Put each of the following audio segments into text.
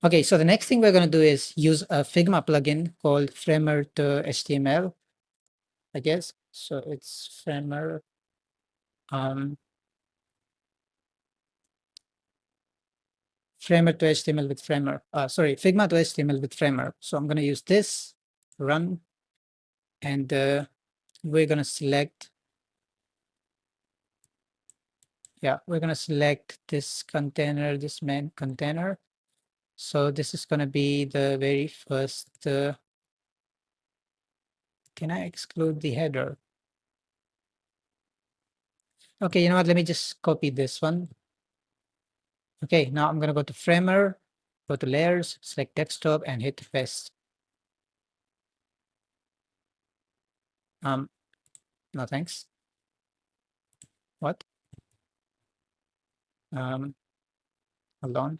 Okay, so the next thing we're going to do is use a Figma plugin called Framer to HTML, I guess. So it's Framer. Framer to HTML with Framer. Sorry, Figma to HTML with Framer. So I'm going to use this, run, and we're going to select, we're going to select this container, this main container. So this is going to be the very first, can I exclude the header? Okay, you know what? Let me just copy this one. Okay, now I'm going to go to Framer, go to layers, select desktop and hit paste. No thanks. What? Hold on.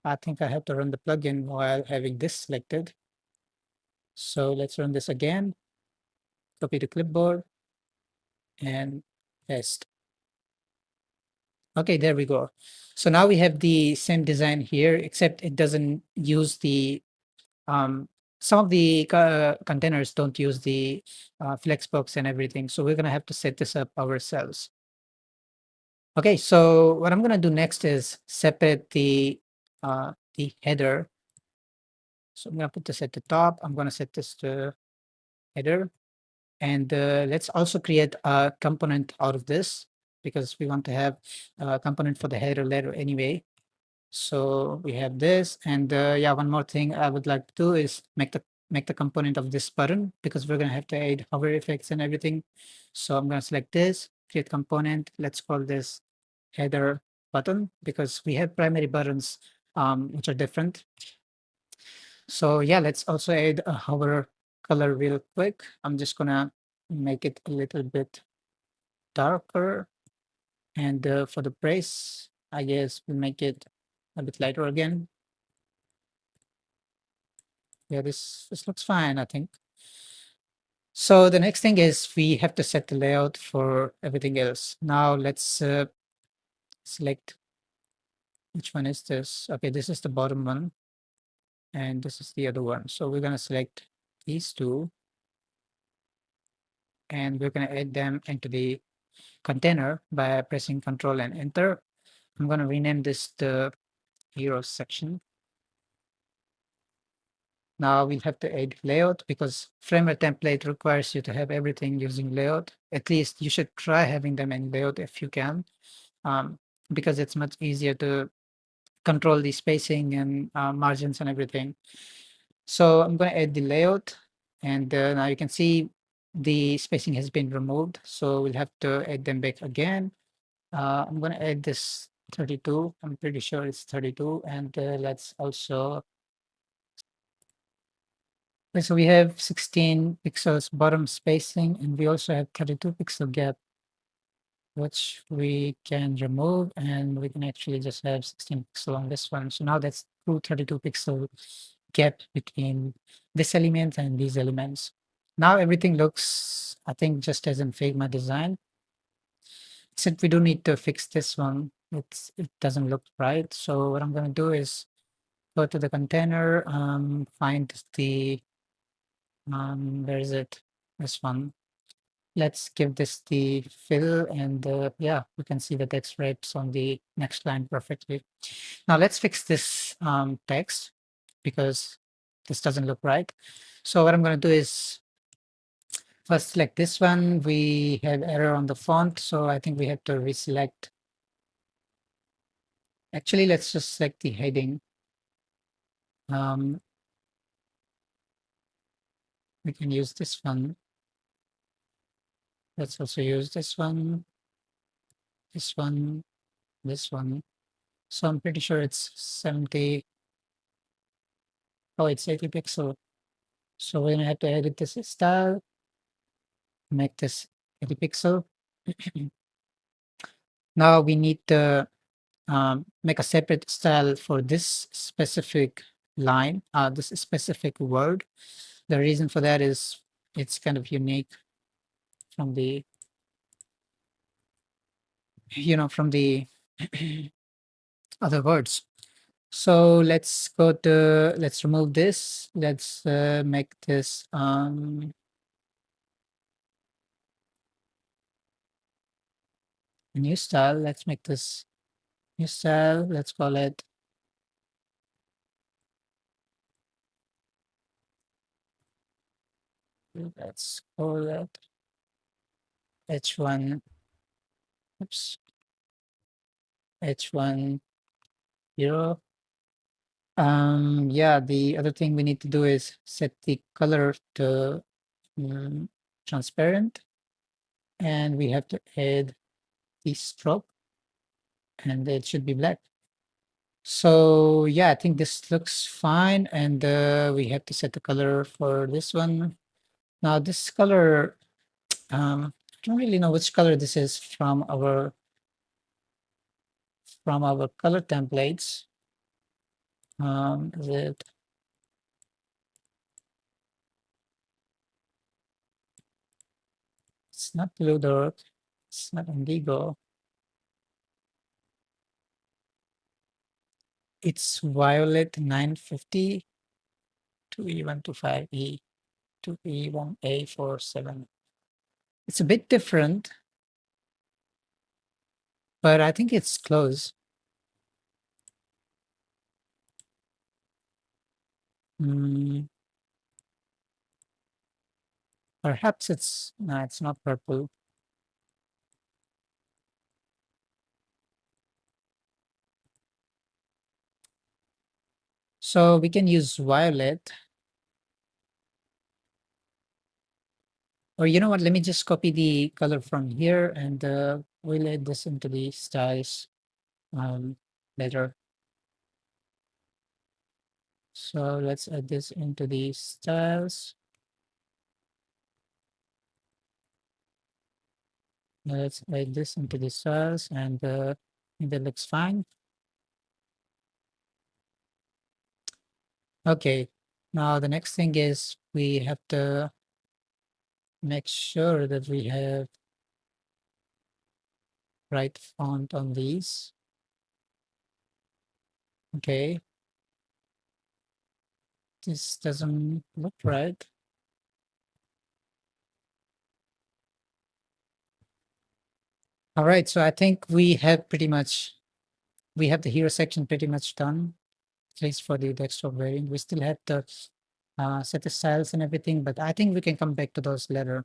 I think I have to run the plugin while having this selected. So let's run this again. Copy the clipboard and paste. Okay, there we go. So now we have the same design here, except it doesn't use the, some of the containers don't use the flexbox and everything. So we're going to have to set this up ourselves. Okay, so what I'm going to do next is separate the header. So I'm going to put this at the top. I'm going to set this to header. And let's also create a component out of this because we want to have a component for the header letter anyway. So we have this, and yeah, one more thing I would like to do is make the component of this button because we're gonna have to add hover effects and everything. So I'm gonna select this, create component. Let's call this header button because we have primary buttons which are different. So yeah, let's also add a hover color real quick. I'm just gonna make it a little bit darker. And for the price, I guess we'll make it a bit lighter again. Yeah, this looks fine, I think. So the next thing is we have to set the layout for everything else. Now let's select which one is this. Okay, this is the bottom one, and this is the other one. So we're gonna select these two, and we're gonna add them into the container by pressing Control and Enter. I'm gonna rename this the Heroes section. Now we'll have to add layout because Framer template requires you to have everything using layout. At least you should try having them in layout if you can, because it's much easier to control the spacing and margins and everything. So I'm going to add the layout, and now you can see the spacing has been removed. So we'll have to add them back again. I'm going to add this 32. I'm pretty sure it's 32. And let's also, so we have 16 pixels bottom spacing, and we also have 32 pixel gap, which we can remove, and we can actually just have 16 pixel on this one. So now that's 232 pixel gap between this element and these elements. Now everything looks, I think, just as in Figma design, except we do need to fix this one. It doesn't look right. So what I'm going to do is go to the container, find the, where is it? This one. Let's give this the fill, and yeah, we can see the text wraps on the next line perfectly. Now let's fix this text because this doesn't look right. So what I'm going to do is first select this one. We have error on the font, so I think we have to reselect. Actually, let's just select the heading. We can use this one. Let's also use this one, this one, this one. So I'm pretty sure it's 70. Oh, it's 80 pixel. So we're gonna have to edit this style, make this 80 pixel. Now we need to make a separate style for this specific line, this specific word. The reason for that is it's kind of unique from the, from the other words. So let's remove this. Let's make this a new style. Let's make this new style. Let's call it, let's call it H1. Oops, H1 0. Yeah, the other thing we need to do is set the color to mm, transparent, and we have to add the stroke, and it should be black. So yeah, I think this looks fine, and we have to set the color for this one. Now this color, I don't really know which color this is from our color templates. Is it? It's not blue dark. It's not indigo. It's violet 950 2E125E 2E1A47. It's a bit different, but I think it's close. Mm, perhaps it's no, it's not purple. So we can use violet, or you know what? Let me just copy the color from here, and we'll add this into the styles later. So let's add this into the styles. Let's add this into the styles, and I think that looks fine. Okay. Now the next thing is we have to make sure that we have right font on these. Okay. This doesn't look right. All right. So I think we have the hero section pretty much done, at least for the desktop variant. We still have to set the styles and everything, but I think we can come back to those later.